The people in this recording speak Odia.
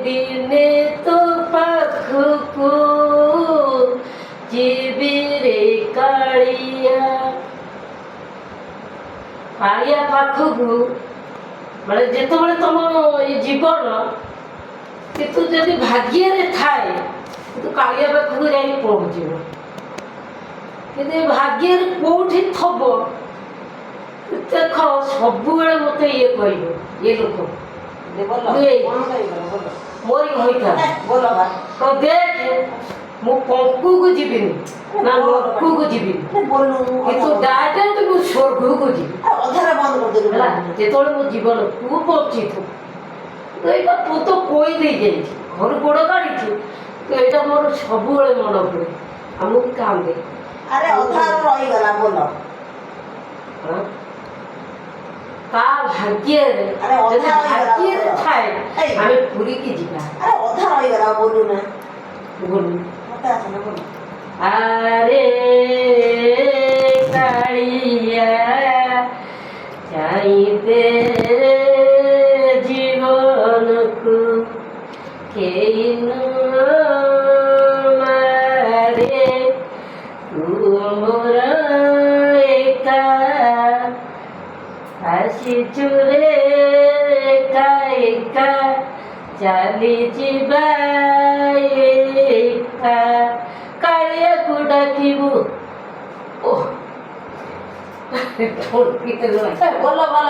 ଦିନେ ତୋ ପାଖକୁ ଯିବିରେ କାଳିଆ। କାଳିଆ ପାଖକୁ ମାନେ ଯେତେବେଳେ ତମ ଏ ଜୀବନ କିନ୍ତୁ ଯଦି ଭାଗ୍ୟରେ ଥାଏ କିନ୍ତୁ କାଳିଆ ପାଖକୁ ଯାଇକି ପହଞ୍ଚିବ। କିନ୍ତୁ ଏ ଭାଗ୍ୟରେ କୋଉଠି ଥବ ଦେଖ ସବୁବେଳେ ମତେ ଇଏ କହିବ ଇଏ ଲୋକ ମୋରି ହୋଇଥା ତ ଦେଖେ ମୁଁ ପଙ୍କୁକୁ ଯିବିନି ନା ନକୁକୁ ଯିବିନି କିନ୍ତୁ ଡାଇରେକ୍ଟ ମୁଁ ସ୍ୱର୍ଗକୁ ଯିବି ହେଲା। ଯେତେବେଳେ ମୋ ଜୀବନ ତୁ ବଞ୍ଚିଥିବୁ ତ ଏଇଟା ତୁ ତ କହି ଦେଇଯାଇଛି ଘରୁ ଗୋଡ଼ କାଢ଼ିଛୁ ତ ଏଇଟା ମୋର ସବୁବେଳେ ମନେ ପଡ଼େ ଆଉ ମୁଁ କାନ୍ଦେ। ତା ଭାଗ୍ୟରେ ଯଦି ଭାଗ୍ୟରେ ଥାଏ ଆମେ ପୁରୀକି ଯିବା। ଆରେ କାଳିଆ ଚାହିଁତେ ଜୀବନକୁ କେହି ନ ମାରେ ତୁ ମୋର ଏକା ଆସିଛୁ ରେ ଏକା ଏକା ଚାଲିଯିବା ଏକା କାଳିଆକୁ ଡାକିବୁ। ଓହ ଭଲ ଭଲ